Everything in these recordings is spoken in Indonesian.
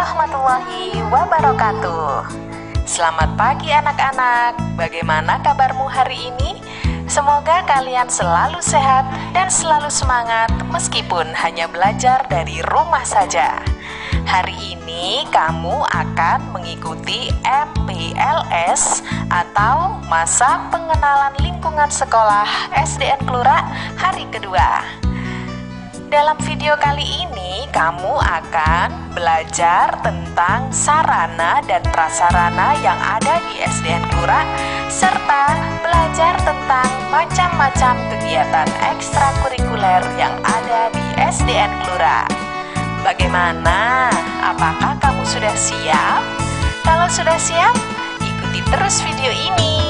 warahmatullahi wabarakatuh. Selamat pagi anak-anak, bagaimana kabarmu hari ini? Semoga kalian selalu sehat dan selalu semangat meskipun hanya belajar dari rumah saja. Hari ini kamu akan mengikuti MPLS atau Masa Pengenalan Lingkungan Sekolah SDN Kelura hari kedua. Dalam video kali ini kamu akan belajar tentang sarana dan prasarana yang ada di SDN Kelura serta belajar tentang macam-macam kegiatan ekstrakurikuler yang ada di SDN Kelura. Bagaimana? Apakah kamu sudah siap? Kalau sudah siap, ikuti terus video ini.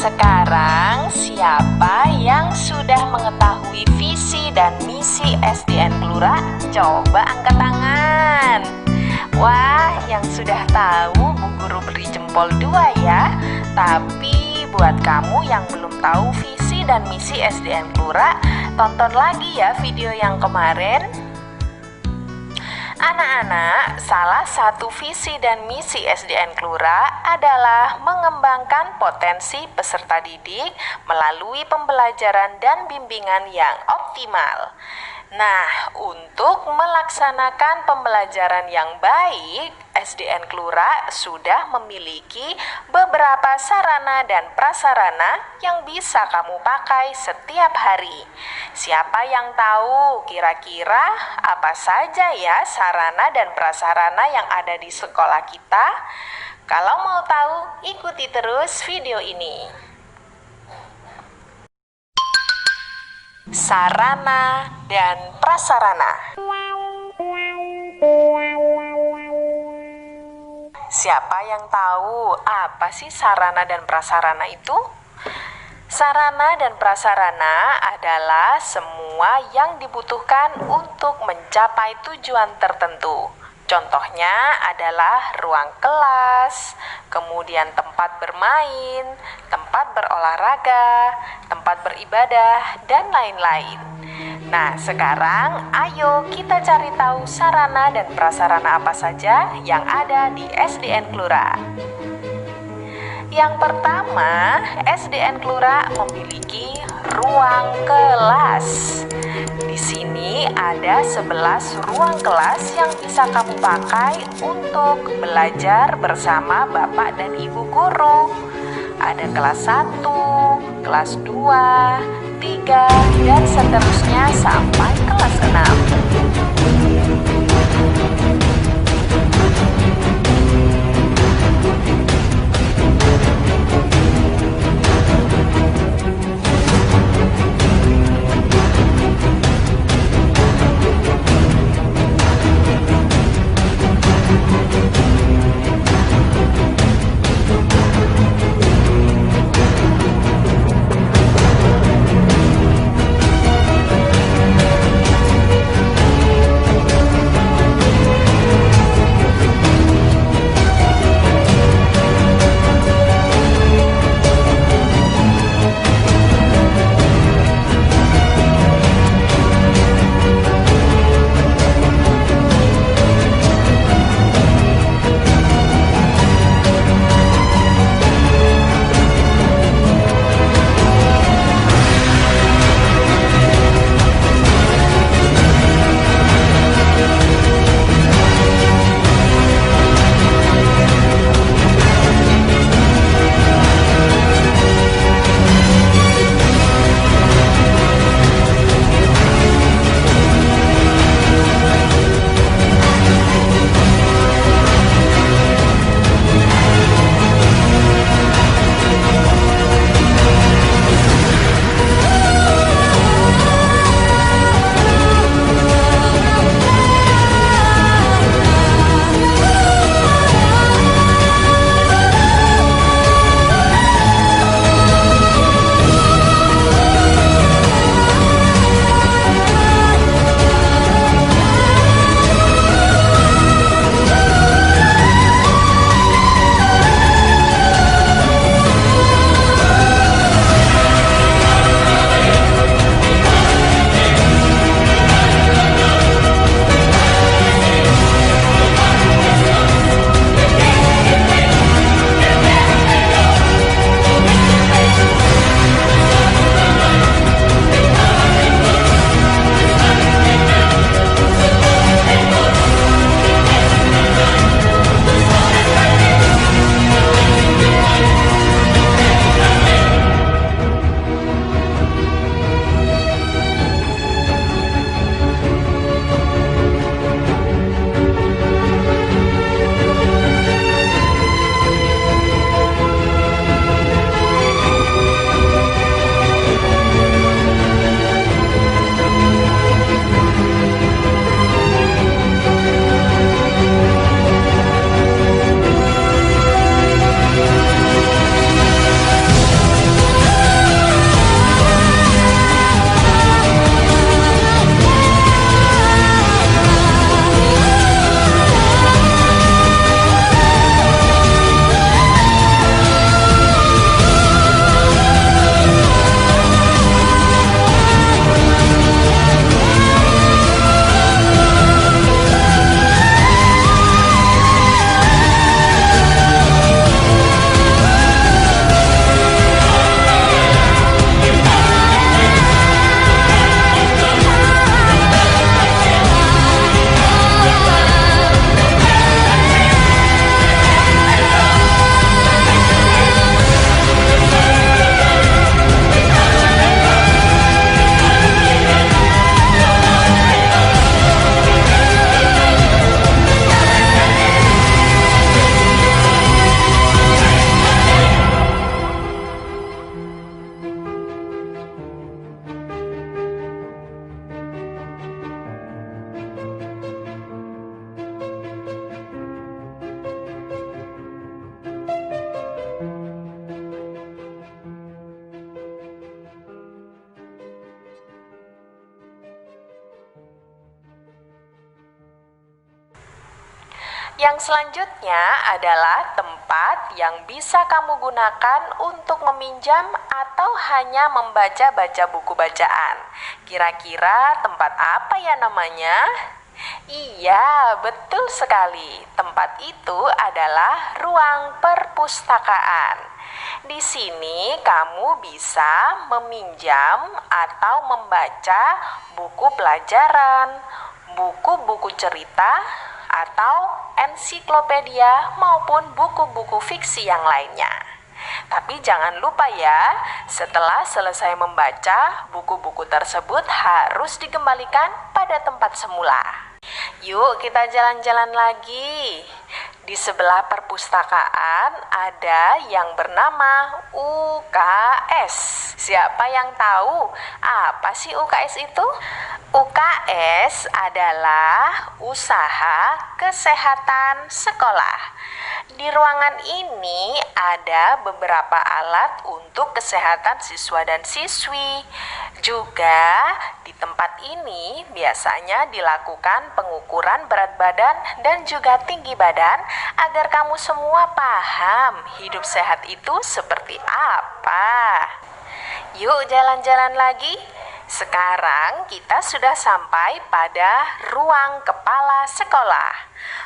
Sekarang siapa yang sudah mengetahui visi dan misi SDN Kelura? Coba angkat tangan. Wah, yang sudah tahu Bu Guru beri jempol 2 ya. Tapi buat kamu yang belum tahu visi dan misi SDN Kelura, tonton lagi ya video yang kemarin. Anak-anak, salah satu visi dan misi SDN Kelura adalah mengembangkan potensi peserta didik melalui pembelajaran dan bimbingan yang optimal. Nah, untuk melaksanakan pembelajaran yang baik, SDN Kelura sudah memiliki beberapa sarana dan prasarana yang bisa kamu pakai setiap hari. Siapa yang tahu kira-kira apa saja ya sarana dan prasarana yang ada di sekolah kita? Kalau mau tahu, ikuti terus video ini. Sarana dan prasarana. Siapa yang tahu apa sih sarana dan prasarana itu? Sarana dan prasarana adalah semua yang dibutuhkan untuk mencapai tujuan tertentu. Contohnya adalah ruang kelas, kemudian tempat bermain, tempat berolahraga, tempat beribadah, dan lain-lain. Nah, sekarang ayo kita cari tahu sarana dan prasarana apa saja yang ada di SDN Kelura. Yang pertama, SDN Kelura memiliki ruang kelas. Di sini ada 11 ruang kelas yang bisa kamu pakai untuk belajar bersama Bapak dan Ibu guru. Ada kelas 1, kelas 2, 3, dan seterusnya sampai kelas 6. Yang selanjutnya adalah tempat yang bisa kamu gunakan untuk meminjam atau hanya membaca-baca buku bacaan. Kira-kira tempat apa ya namanya? Iya, betul sekali. Tempat itu adalah ruang perpustakaan. Di sini kamu bisa meminjam atau membaca buku pelajaran, buku-buku cerita, atau ensiklopedia maupun buku-buku fiksi yang lainnya. Tapi jangan lupa ya, setelah selesai membaca, buku-buku tersebut harus dikembalikan pada tempat semula. Yuk kita jalan-jalan lagi. Di sebelah perpustakaan ada yang bernama UKS. Siapa yang tahu apa sih UKS itu? UKS adalah usaha kesehatan sekolah. Di ruangan ini ada beberapa alat untuk kesehatan siswa dan siswi. Juga di tempat ini biasanya dilakukan pengukuran berat badan dan juga tinggi badan agar kamu semua paham hidup sehat itu seperti apa. Yuk jalan-jalan lagi. Sekarang kita sudah sampai pada ruang kepala sekolah.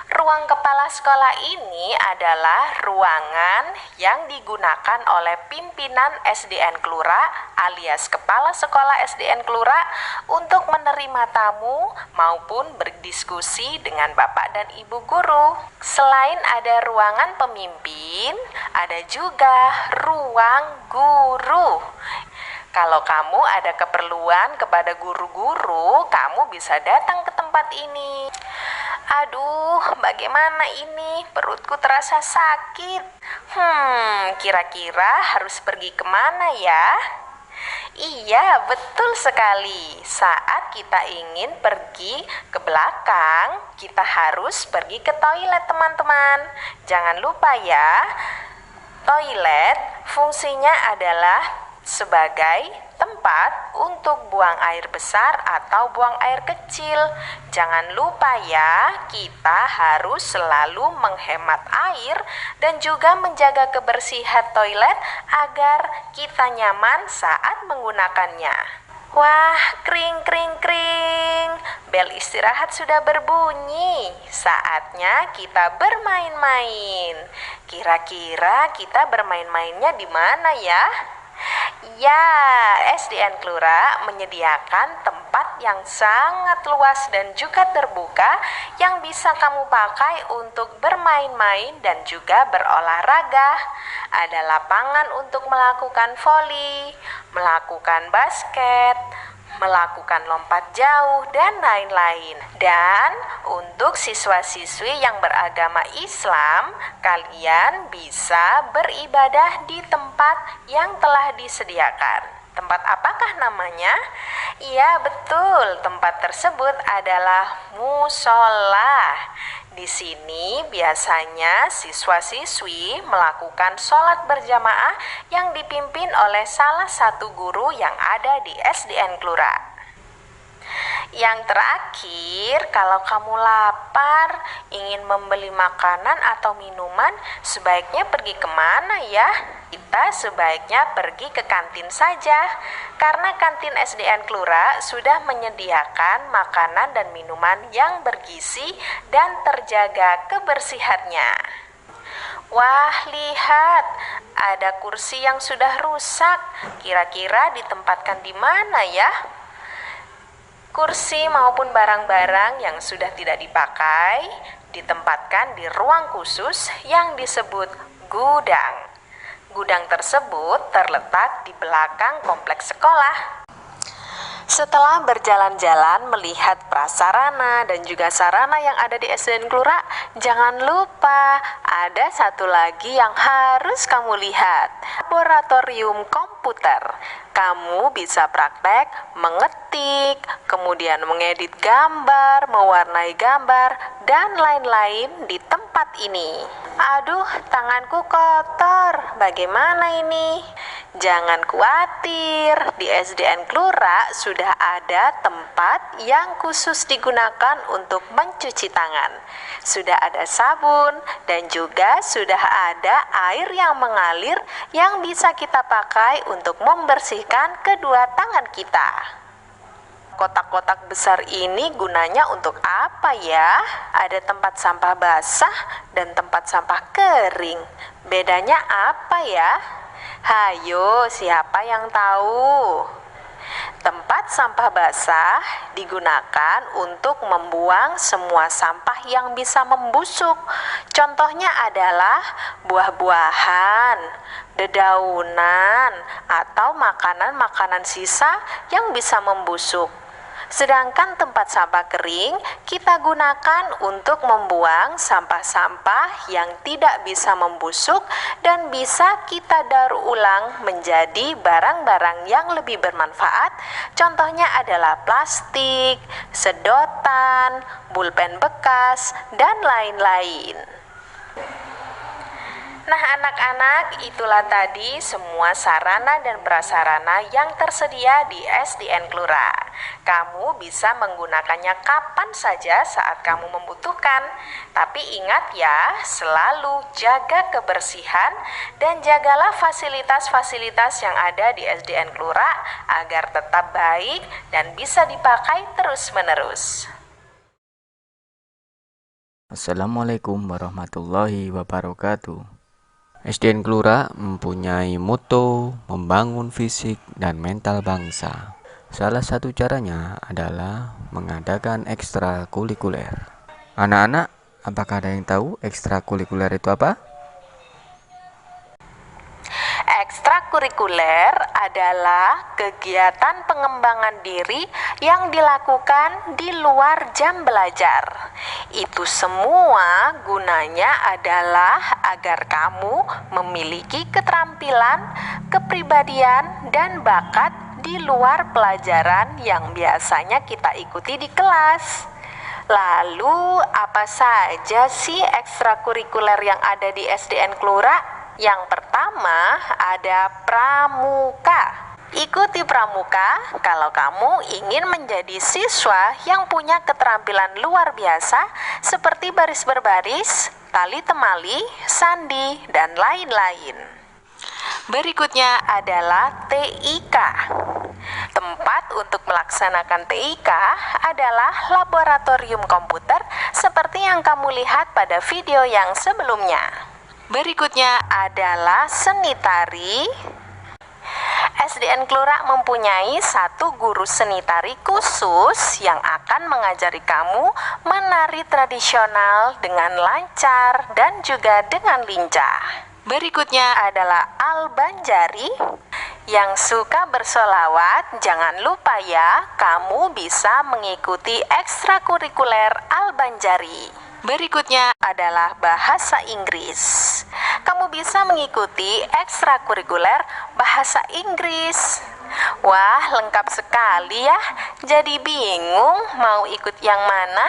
Ruang kepala sekolah ini adalah ruangan yang digunakan oleh pimpinan SDN Kelura alias kepala sekolah SDN Kelura untuk menerima tamu maupun berdiskusi dengan Bapak dan Ibu guru. Selain ada ruangan pemimpin, ada juga ruang guru. Kalau kamu ada keperluan kepada guru-guru, kamu bisa datang ke tempat ini. Aduh, bagaimana ini? Perutku terasa sakit. Kira-kira harus pergi kemana ya? Iya, betul sekali. Saat kita ingin pergi ke belakang, kita harus pergi ke toilet, teman-teman. Jangan lupa ya, toilet fungsinya adalah sebagai tempat untuk buang air besar atau buang air kecil. Jangan lupa ya, kita harus selalu menghemat air dan juga menjaga kebersihan toilet agar kita nyaman saat menggunakannya. Wah, kring kring kring. Bel istirahat sudah berbunyi. Saatnya kita bermain-main. Kira-kira kita bermain-mainnya di mana ya? Ya, SDN Kelura menyediakan tempat yang sangat luas dan juga terbuka yang bisa kamu pakai untuk bermain-main dan juga berolahraga. Ada lapangan untuk melakukan voli, melakukan basket, melakukan lompat jauh, dan lain-lain. Dan untuk siswa-siswi yang beragama Islam, kalian bisa beribadah di tempat yang telah disediakan. Tempat apakah namanya? Iya, betul. Tempat tersebut adalah musola. Di sini biasanya siswa-siswi melakukan sholat berjamaah yang dipimpin oleh salah satu guru yang ada di SDN Kelura. Yang terakhir, kalau kamu lapar, ingin membeli makanan atau minuman, sebaiknya pergi kemana ya? Kita sebaiknya pergi ke kantin saja, karena kantin SDN Kelura sudah menyediakan makanan dan minuman yang bergizi dan terjaga kebersihannya. Wah, lihat, ada kursi yang sudah rusak. Kira-kira ditempatkan di mana ya? Kursi maupun barang-barang yang sudah tidak dipakai ditempatkan di ruang khusus yang disebut gudang. Gudang tersebut terletak di belakang kompleks sekolah. Setelah berjalan-jalan melihat prasarana dan juga sarana yang ada di SDN Kelura, jangan lupa ada satu lagi yang harus kamu lihat, laboratorium komputer. Kamu bisa praktek mengetik, kemudian mengedit gambar, mewarnai gambar, dan lain-lain di tempat ini. Aduh, tanganku kotor. Bagaimana ini? Jangan khawatir, di SDN Kelura sudah ada tempat yang khusus digunakan untuk mencuci tangan. Sudah ada sabun dan juga sudah ada air yang mengalir yang bisa kita pakai untuk membersihkan kedua tangan kita. Kotak-kotak besar ini gunanya untuk apa ya? Ada tempat sampah basah dan tempat sampah kering. Bedanya apa ya? Hayo, siapa yang tahu? Tempat sampah basah digunakan untuk membuang semua sampah yang bisa membusuk. Contohnya adalah buah-buahan, dedaunan, atau makanan-makanan sisa yang bisa membusuk. Sedangkan tempat sampah kering kita gunakan untuk membuang sampah-sampah yang tidak bisa membusuk dan bisa kita daur ulang menjadi barang-barang yang lebih bermanfaat. Contohnya adalah plastik, sedotan, pulpen bekas, dan lain-lain. Nah, anak-anak, itulah tadi semua sarana dan prasarana yang tersedia di SDN Kelura. Kamu bisa menggunakannya kapan saja saat kamu membutuhkan. Tapi ingat ya, selalu jaga kebersihan dan jagalah fasilitas-fasilitas yang ada di SDN Kelura agar tetap baik dan bisa dipakai terus-menerus. Assalamualaikum warahmatullahi wabarakatuh. SDN Kelura mempunyai moto membangun fisik dan mental bangsa. Salah satu caranya adalah mengadakan ekstrakurikuler. Anak-anak, apakah ada yang tahu ekstrakurikuler itu apa? Ekstrakurikuler adalah kegiatan pengembangan diri yang dilakukan di luar jam belajar. Itu semua gunanya adalah agar kamu memiliki keterampilan, kepribadian, dan bakat di luar pelajaran yang biasanya kita ikuti di kelas. Lalu, apa saja sih ekstrakurikuler yang ada di SDN Kelura? Yang pertama ada pramuka. Ikuti pramuka kalau kamu ingin menjadi siswa yang punya keterampilan luar biasa seperti baris berbaris, tali temali, sandi, dan lain-lain. Berikutnya adalah TIK. Tempat untuk melaksanakan TIK adalah laboratorium komputer seperti yang kamu lihat pada video yang sebelumnya. Berikutnya adalah seni tari. SDN Kelura mempunyai satu guru seni tari khusus yang akan mengajari kamu menari tradisional dengan lancar dan juga dengan lincah. Berikutnya adalah Al-Banjari. Yang suka bersolawat, jangan lupa ya, kamu bisa mengikuti ekstrakurikuler Al-Banjari. Berikutnya adalah bahasa Inggris. Kamu bisa mengikuti ekstrakurikuler bahasa Inggris. Wah, lengkap sekali ya. Jadi bingung mau ikut yang mana?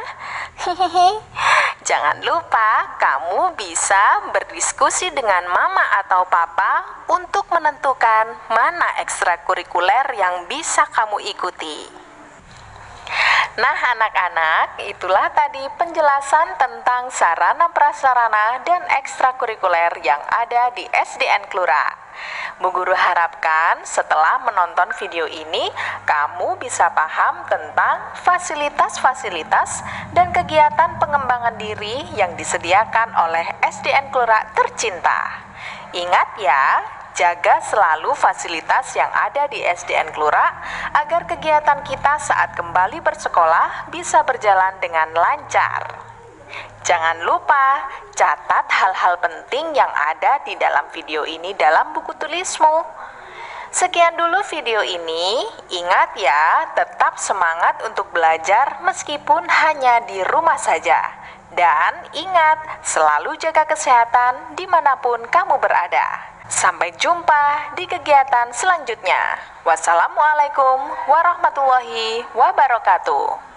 Jangan lupa kamu bisa berdiskusi dengan mama atau papa untuk menentukan mana ekstrakurikuler yang bisa kamu ikuti. Nah, anak-anak, itulah tadi penjelasan tentang sarana prasarana dan ekstrakurikuler yang ada di SDN Kelura. Bu Guru harapkan setelah menonton video ini, kamu bisa paham tentang fasilitas-fasilitas dan kegiatan pengembangan diri yang disediakan oleh SDN Kelura tercinta. Ingat ya, jaga selalu fasilitas yang ada di SDN Kelura agar kegiatan kita saat kembali bersekolah bisa berjalan dengan lancar. Jangan lupa catat hal-hal penting yang ada di dalam video ini dalam buku tulismu. Sekian dulu video ini. Ingat ya, tetap semangat untuk belajar meskipun hanya di rumah saja. Dan ingat, selalu jaga kesehatan dimanapun kamu berada. Sampai jumpa di kegiatan selanjutnya. Wassalamualaikum warahmatullahi wabarakatuh.